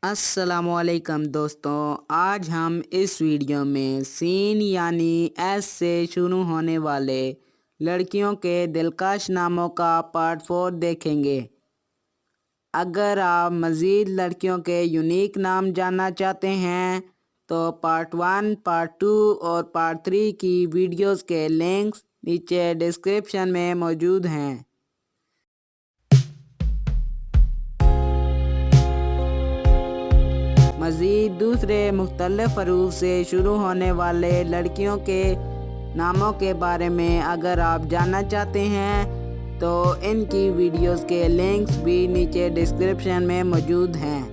अस्सलामुअलैकुम दोस्तों, आज हम इस वीडियो में सीन यानी एस से शुरू होने वाले लड़कियों के दिलकश नामों का पार्ट 4 देखेंगे। अगर आप मज़ीद लड़कियों के यूनिक नाम जानना चाहते हैं तो पार्ट 1, पार्ट 2 और पार्ट 3 की वीडियोस के लिंक्स नीचे डिस्क्रिप्शन में मौजूद हैं। मज़ीद दूसरे मुख्तलिफ हरूफ से शुरू होने वाले लड़कियों के नामों के बारे में अगर आप जानना चाहते हैं तो इनकी वीडियोस के लिंक्स भी नीचे डिस्क्रिप्शन में मौजूद हैं।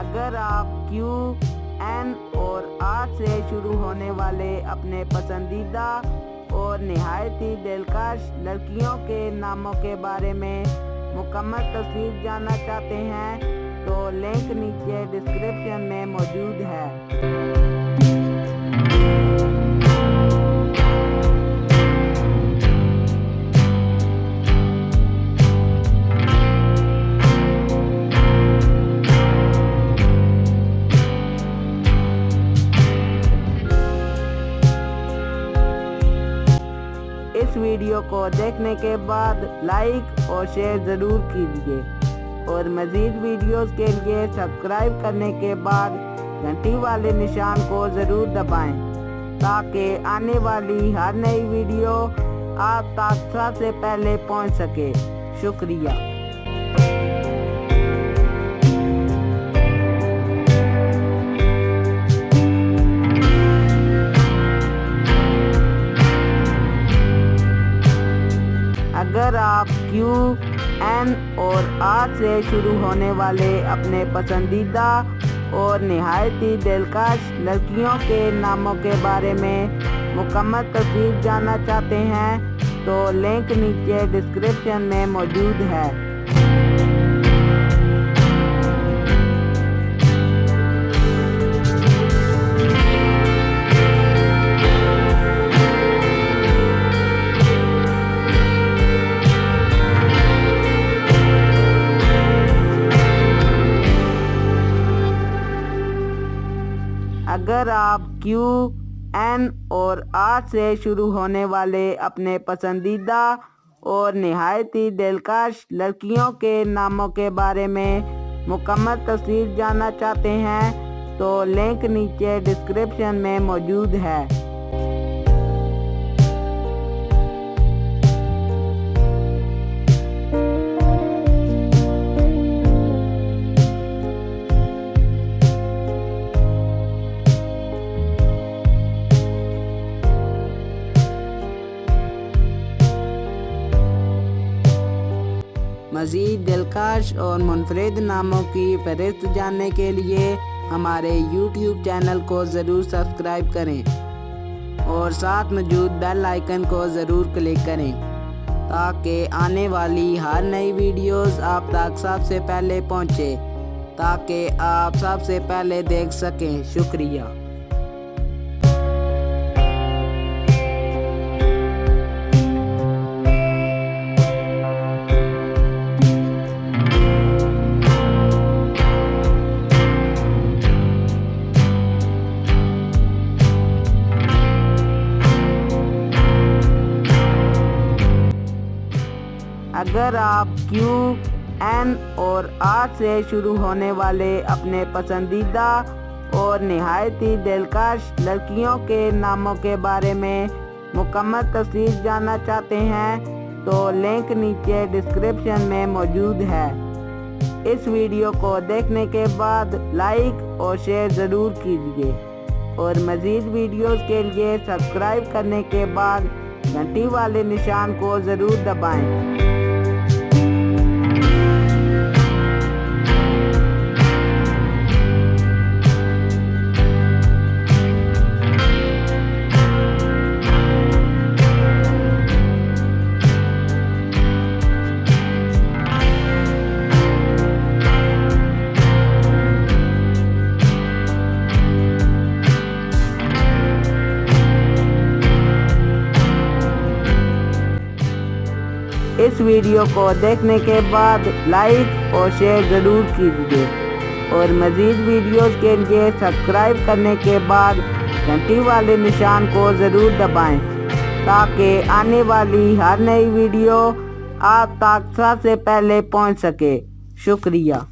अगर आप क्यू, एन और आर से शुरू होने वाले अपने पसंदीदा और निहायत ही दिलकश लड़कियों के नामों के बारे में मुकम्मल तस्वीर जानना चाहते हैं तो लिंक नीचे डिस्क्रिप्शन में मौजूद है। इस वीडियो को देखने के बाद लाइक और शेयर ज़रूर कीजिए और मज़ीद वीडियोस के लिए सब्सक्राइब करने के बाद घंटी वाले निशान को ज़रूर दबाएं ताकि आने वाली हर नई वीडियो आप तक सबसे पहले पहुंच सके। शुक्रिया। अगर आप क्यू, एन और आर से शुरू होने वाले अपने पसंदीदा और निहायत ही दिलकश लड़कियों के नामों के बारे में मुकम्मल तस्वीर जानना चाहते हैं तो लिंक नीचे डिस्क्रिप्शन में मौजूद है। अगर आप क्यू, एन और आर से शुरू होने वाले अपने पसंदीदा और निहायत ही दिलकश लड़कियों के नामों के बारे में मुकम्मल तस्वीर जानना चाहते हैं तो लिंक नीचे डिस्क्रिप्शन में मौजूद है। मज़ीद दिलकश और मुनफरिद नामों की फहरिस्त जानने के लिए हमारे YouTube चैनल को ज़रूर सब्सक्राइब करें और साथ मौजूद बेल आइकन को ज़रूर क्लिक करें ताकि आने वाली हर नई वीडियोस आप तक सबसे पहले पहुंचे, ताकि आप सबसे पहले देख सकें। शुक्रिया। अगर आप क्यू, एन और आर से शुरू होने वाले अपने पसंदीदा और निहायत ही दिलकश लड़कियों के नामों के बारे में मुकम्मल तस्वीर जानना चाहते हैं तो लिंक नीचे डिस्क्रिप्शन में मौजूद है। इस वीडियो को देखने के बाद लाइक और शेयर ज़रूर कीजिए और मज़ीद वीडियोस के लिए सब्सक्राइब करने के बाद घंटी वाले निशान को ज़रूर दबाएं। इस वीडियो को देखने के बाद लाइक और शेयर ज़रूर कीजिए और मज़ीद वीडियोस के लिए सब्सक्राइब करने के बाद घंटी वाले निशान को ज़रूर दबाएं ताकि आने वाली हर नई वीडियो आप तक सबसे पहले पहुंच सके। शुक्रिया।